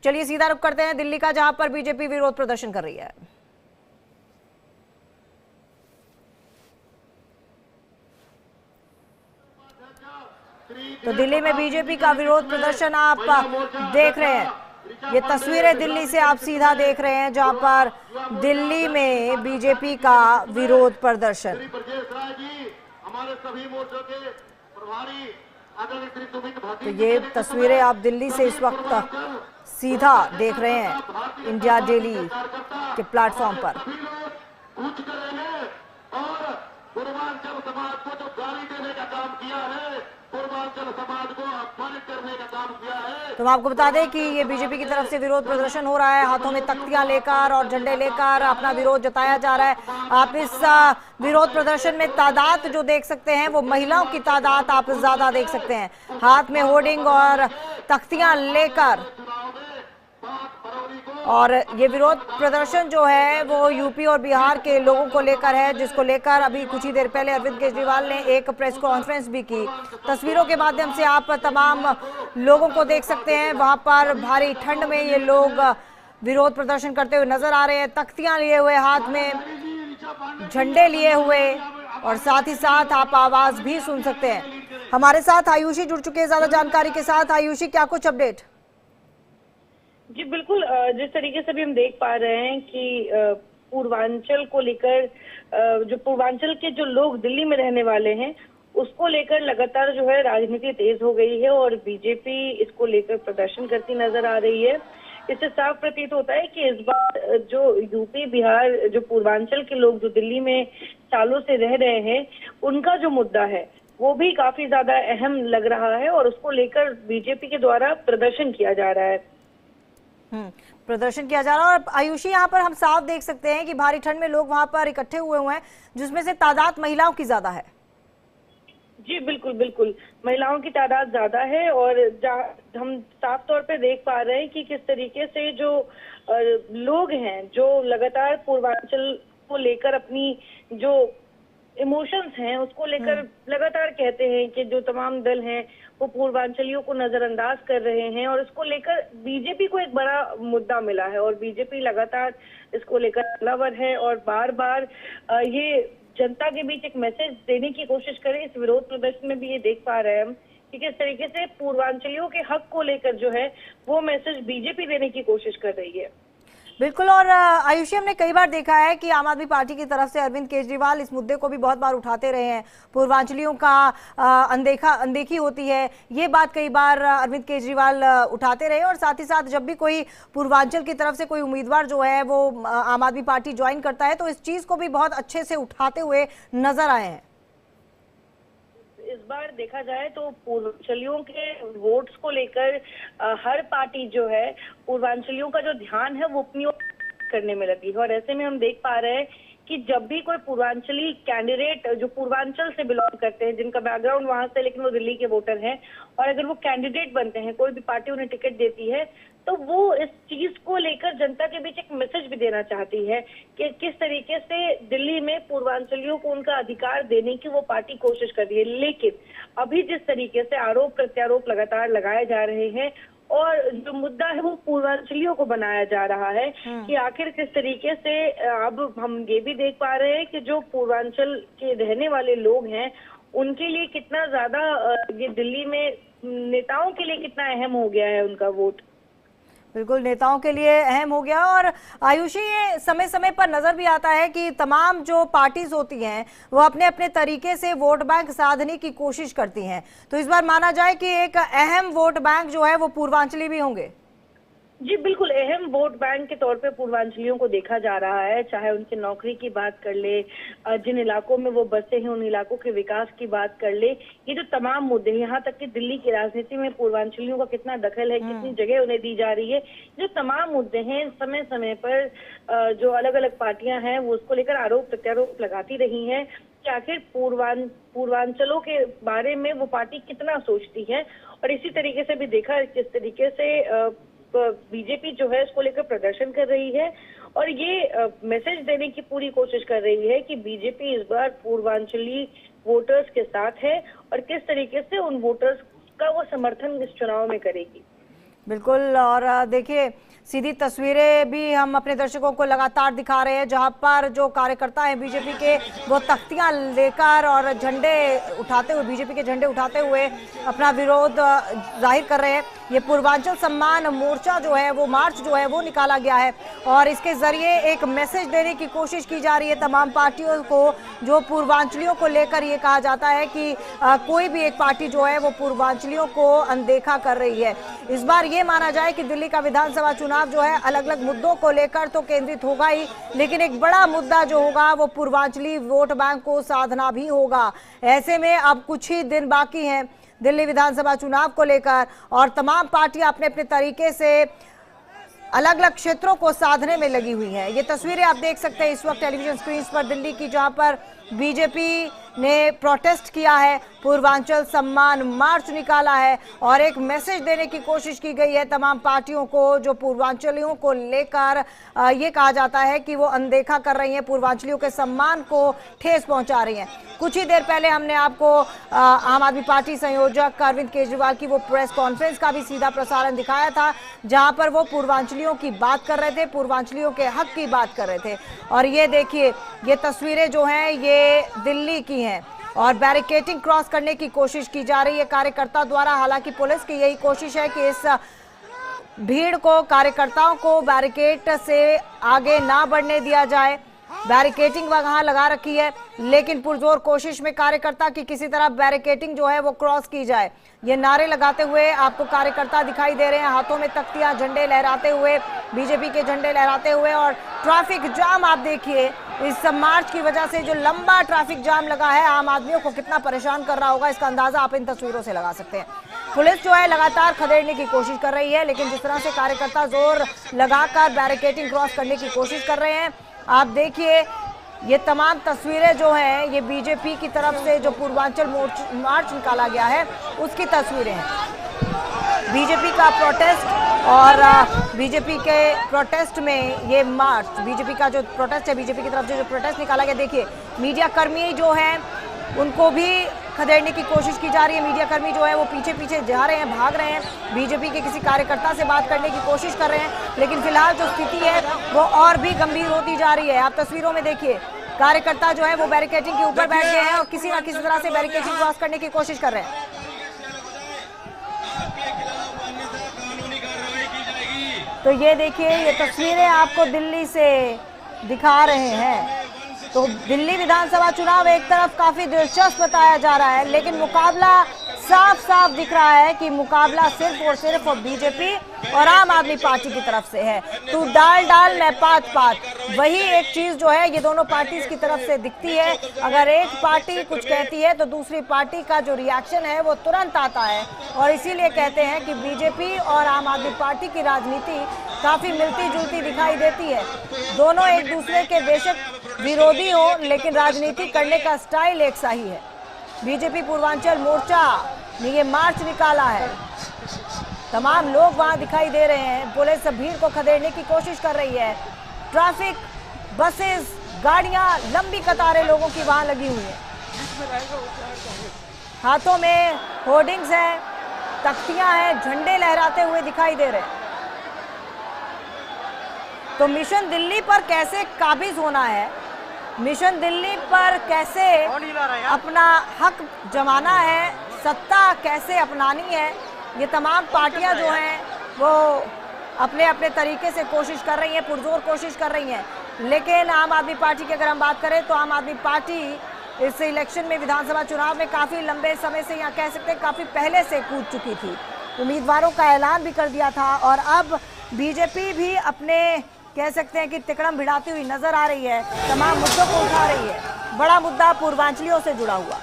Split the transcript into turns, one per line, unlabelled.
चलिए सीधा रुख करते हैं दिल्ली का, जहां पर बीजेपी विरोध प्रदर्शन कर रही है। तो दिल्ली में बीजेपी का विरोध प्रदर्शन आप देख रहे हैं। ये तस्वीरें दिल्ली से आप सीधा देख रहे हैं, जहां पर दिल्ली में बीजेपी का विरोध प्रदर्शन। तो ये तस्वीरें आप दिल्ली से इस वक्त सीधा देख रहे हैं इंडिया डेली के प्लेटफॉर्म पर।
पूर्वांचल समाज को जो गाली देने का काम किया है, पूर्वांचल समाज को अपमानित करने का काम किया है।
तो हम आपको बता दें कि ये बीजेपी की तरफ से विरोध प्रदर्शन हो रहा है, हाथों में तख्तियां लेकर और झंडे लेकर अपना विरोध जताया जा रहा है। आप इस विरोध प्रदर्शन में तादाद जो देख सकते हैं वो महिलाओं की तादाद आप ज्यादा देख सकते हैं, हाथ में होर्डिंग और तख्तियां लेकर। और ये विरोध प्रदर्शन जो है वो यूपी और बिहार के लोगों को लेकर है, जिसको लेकर अभी कुछ ही देर पहले अरविंद केजरीवाल ने एक प्रेस कॉन्फ्रेंस भी की। तस्वीरों के माध्यम से आप तमाम लोगों को देख सकते हैं, वहां पर भारी ठंड में ये लोग विरोध प्रदर्शन करते हुए नजर आ रहे हैं, तख्तियां लिए हुए, हाथ में झंडे लिए हुए, और साथ ही साथ आप आवाज भी सुन सकते हैं। हमारे साथ आयुषी जुड़ चुके हैं ज्यादा जानकारी के साथ। आयुषी, क्या कुछ अपडेट?
जी बिल्कुल, जिस तरीके से भी हम देख पा रहे हैं कि पूर्वांचल को लेकर जो पूर्वांचल के जो लोग दिल्ली में रहने वाले हैं उसको लेकर लगातार जो है राजनीति तेज हो गई है और बीजेपी इसको लेकर प्रदर्शन करती नजर आ रही है। इससे साफ प्रतीत होता है कि इस बार जो यूपी बिहार जो पूर्वांचल के लोग जो दिल्ली में सालों से रह रहे हैं उनका जो मुद्दा है वो भी काफी ज्यादा अहम लग रहा है और उसको लेकर बीजेपी के द्वारा प्रदर्शन किया जा रहा है।
प्रदर्शन किया जा रहा है। और आयुषी, यहाँ पर हम साफ देख सकते हैं कि भारी ठंड में लोग वहां पर इकट्ठे हुए हैं, जिसमें से तादाद महिलाओं की ज्यादा है।
जी बिल्कुल बिल्कुल, महिलाओं की तादाद ज्यादा है और हम साफ तौर पे देख पा रहे हैं कि किस तरीके से जो लोग हैं जो लगातार पूर्वांचल को लेकर अपनी जो इमोशंस हैं उसको लेकर लगातार कहते हैं कि जो तमाम दल हैं वो पूर्वांचलियों को नजरअंदाज कर रहे हैं और इसको लेकर बीजेपी को एक बड़ा मुद्दा मिला है और बीजेपी लगातार इसको लेकर हमलावर है और बार बार ये जनता के बीच एक मैसेज देने की कोशिश करें। इस विरोध प्रदर्शन में भी ये देख पा रहे हैं हम कि किस तरीके से पूर्वांचलियों के हक को लेकर जो है वो मैसेज बीजेपी देने की कोशिश कर रही है।
बिल्कुल। और आयुषी, हमने कई बार देखा है कि आम आदमी पार्टी की तरफ से अरविंद केजरीवाल इस मुद्दे को भी बहुत बार उठाते रहे हैं, पूर्वांचलियों का अनदेखी होती है, ये बात कई बार अरविंद केजरीवाल उठाते रहे। और साथ ही साथ जब भी कोई पूर्वांचल की तरफ से कोई उम्मीदवार जो है वो आम आदमी पार्टी ज्वाइन करता है तो इस चीज को भी बहुत अच्छे से उठाते हुए नजर आए हैं।
इस बार देखा जाए तो पूर्वांचलियों के वोट्स को लेकर हर पार्टी जो है पूर्वांचलियों का जो ध्यान है वो अपनी ओर करने में लगी है और ऐसे में हम देख पा रहे हैं कि जब भी कोई पूर्वांचली कैंडिडेट जो पूर्वांचल से बिलोंग करते हैं, जिनका बैकग्राउंड वहां से लेकिन वो दिल्ली के वोटर हैं, और अगर वो कैंडिडेट बनते हैं, कोई भी पार्टी उन्हें टिकट देती है तो वो इस चीज को लेकर जनता के बीच एक मैसेज भी देना चाहती है कि किस तरीके से दिल्ली में पूर्वांचलियों को उनका अधिकार देने की वो पार्टी कोशिश कर रही है। लेकिन अभी जिस तरीके से आरोप प्रत्यारोप लगातार लगाए जा रहे हैं और जो मुद्दा है वो पूर्वांचलियों को बनाया जा रहा है कि आखिर किस तरीके से अब हम ये भी देख पा रहे हैं कि जो पूर्वांचल के रहने वाले लोग हैं उनके लिए कितना ज्यादा ये दिल्ली में नेताओं के लिए कितना अहम हो गया है उनका वोट।
बिल्कुल, नेताओं के लिए अहम हो गया। और आयुषी, ये समय समय पर नजर भी आता है कि तमाम जो पार्टीज होती हैं वो अपने अपने तरीके से वोट बैंक साधने की कोशिश करती हैं, तो इस बार माना जाए कि एक अहम वोट बैंक जो है वो पूर्वांचली भी होंगे।
जी बिल्कुल, अहम वोट बैंक के तौर पे पूर्वांचलियों को देखा जा रहा है, चाहे उनकी नौकरी की बात कर ले, जिन इलाकों में वो बसे हैं उन इलाकों के विकास की बात कर ले, ये जो तमाम मुद्दे, यहाँ तक कि दिल्ली की राजनीति में पूर्वांचलियों का कितना दखल है, कितनी जगह उन्हें दी जा रही है, जो तमाम मुद्दे हैं समय समय पर जो अलग अलग पार्टियां हैं वो उसको लेकर आरोप प्रत्यारोप लगाती रही हैं कि आखिर पूर्वांचलों के बारे में वो पार्टी कितना सोचती है। और इसी तरीके से भी देखा किस तरीके से बीजेपी जो है इसको लेकर प्रदर्शन कर रही है और ये मैसेज देने की पूरी कोशिश कर रही है कि बीजेपी इस बार पूर्वांचली वोटर्स के साथ है और किस तरीके से उन वोटर्स का वो समर्थन इस चुनाव में करेगी।
बिल्कुल। और देखिए सीधी तस्वीरें भी हम अपने दर्शकों को लगातार दिखा रहे हैं, जहां पर जो कार्यकर्ता हैं बीजेपी के वो तख्तियां लेकर और झंडे उठाते हुए, बीजेपी के झंडे उठाते हुए अपना विरोध जाहिर कर रहे हैं। ये पूर्वांचल सम्मान मोर्चा जो है वो मार्च जो है वो निकाला गया है और इसके जरिए एक मैसेज देने की कोशिश की जा रही है तमाम पार्टियों को, जो पूर्वांचलियों को लेकर ये कहा जाता है कि कोई भी एक पार्टी जो है वो पूर्वांचलियों को अनदेखा कर रही है। इस बार ये माना जाए कि दिल्ली का विधानसभा चुनाव जो है अलग अलग मुद्दों को लेकर तो केंद्रित होगा ही, लेकिन एक बड़ा मुद्दा जो होगा वो पूर्वांचली वोट बैंक को साधना भी होगा। ऐसे में अब कुछ ही दिन बाकी हैं दिल्ली विधानसभा चुनाव को लेकर और तमाम पार्टियां अपने अपने तरीके से अलग अलग क्षेत्रों को साधने में लगी हुई हैं। ये तस्वीरें आप देख सकते हैं इस वक्त टेलीविजन स्क्रीन पर दिल्ली की, जहां पर बीजेपी ने प्रोटेस्ट किया है, पूर्वांचल सम्मान मार्च निकाला है और एक मैसेज देने की कोशिश की गई है तमाम पार्टियों को, जो पूर्वांचलियों को लेकर ये कहा जाता है कि वो अनदेखा कर रही हैं, पूर्वांचलियों के सम्मान को ठेस पहुंचा रही हैं। कुछ ही देर पहले हमने आपको आम आदमी पार्टी संयोजक अरविंद केजरीवाल की वो प्रेस कॉन्फ्रेंस का भी सीधा प्रसारण दिखाया था, जहां पर वो पूर्वांचलियों की बात कर रहे थे, पूर्वांचलियों के हक की बात कर रहे थे। और ये देखिए ये तस्वीरें जो हैं ये दिल्ली की हैं और बैरिकेडिंग क्रॉस करने की कोशिश की जा रही है कार्यकर्ता द्वारा। हालांकि पुलिस की यही कोशिश है कि इस भीड़ को, कार्यकर्ताओं को बैरिकेड से आगे ना बढ़ने दिया जाए। बैरिकेडिंग वहां लगा रखी है, लेकिन पुरजोर कोशिश में कार्यकर्ता की किसी तरह बैरिकेडिंग जो है वो क्रॉस की जाए। ये नारे लगाते हुए आपको कार्यकर्ता दिखाई दे रहे हैं, हाथों में तख्तियां, झंडे लहराते हुए, बीजेपी के झंडे लहराते हुए। और ट्रैफिक जाम आप देखिए, इस मार्च की वजह से जो लंबा ट्रैफिक जाम लगा है, आम आदमियों को कितना परेशान कर रहा होगा इसका अंदाजा आप इन तस्वीरों से लगा सकते हैं। पुलिस जो है लगातार खदेड़ने की कोशिश कर रही है, लेकिन जिस तरह से कार्यकर्ता जोर लगाकर बैरिकेडिंग क्रॉस करने की कोशिश कर रहे हैं, आप देखिए ये तमाम तस्वीरें जो हैं ये बीजेपी की तरफ से जो पूर्वांचल मार्च निकाला गया है उसकी तस्वीरें हैं। बीजेपी का प्रोटेस्ट और बीजेपी के प्रोटेस्ट में ये मार्च, बीजेपी का जो प्रोटेस्ट है, बीजेपी की तरफ से जो प्रोटेस्ट निकाला गया, देखिए मीडिया कर्मी जो हैं उनको भी खदेड़ने की कोशिश की जा रही है। मीडिया कर्मी जो है वो पीछे पीछे जा रहे हैं, भाग रहे हैं, बीजेपी के किसी कार्यकर्ता से बात करने की कोशिश कर रहे हैं, लेकिन फिलहाल जो स्थिति है वो और भी गंभीर होती जा रही है। आप तस्वीरों में देखिए कार्यकर्ता जो है वो बैरिकेडिंग के ऊपर बैठ गए हैं और किसी ना किसी तरह से बैरिकेडिंग क्रॉस करने की कोशिश कर रहे हैं। तो ये देखिए ये तस्वीरें आपको दिल्ली से दिखा रहे हैं। तो दिल्ली विधानसभा चुनाव एक तरफ काफी दिलचस्प बताया जा रहा है, लेकिन मुकाबला साफ साफ दिख रहा है कि मुकाबला सिर्फ और सिर्फ बीजेपी और आम आदमी पार्टी की तरफ से है। तू डाल डाल मैं पात पात, वही एक चीज जो है ये दोनों पार्टी की तरफ से दिखती है। अगर एक पार्टी कुछ कहती है तो दूसरी पार्टी का जो रिएक्शन है वो तुरंत आता है, और इसीलिए कहते हैं कि बीजेपी और आम आदमी पार्टी की राजनीति काफी मिलती जुलती दिखाई देती है। दोनों एक दूसरे के बेशक विरोधी हो, लेकिन राजनीति करने का स्टाइल एक सा ही है। बीजेपी पूर्वांचल मोर्चा ने ये मार्च निकाला है, तमाम लोग वहां दिखाई दे रहे हैं, पुलिस भीड़ को खदेड़ने की कोशिश कर रही है। ट्रैफिक, बसेस, गाड़ियां, लंबी कतारें लोगों की वहां लगी हुई है, हाथों में होर्डिंग्स हैं, तख्तियां हैं, झंडे लहराते हुए दिखाई दे रहे हैं। तो मिशन दिल्ली पर कैसे काबिज होना है, मिशन दिल्ली पर कैसे अपना हक जमाना है, सत्ता कैसे अपनानी है, ये तमाम पार्टियां जो हैं वो अपने अपने तरीके से कोशिश कर रही हैं, पुरजोर कोशिश कर रही हैं। लेकिन आम आदमी पार्टी की अगर हम बात करें तो आम आदमी पार्टी इस इलेक्शन में, विधानसभा चुनाव में काफ़ी लंबे समय से, या कह सकते हैं काफ़ी पहले से कूद चुकी थी, उम्मीदवारों का ऐलान भी कर दिया था, और अब बीजेपी भी अपने कह सकते हैं कि तिकड़म भिड़ाती हुई नजर आ रही है, तमाम मुद्दों को उठा रही है। बड़ा मुद्दा पूर्वांचलियों से जुड़ा हुआ।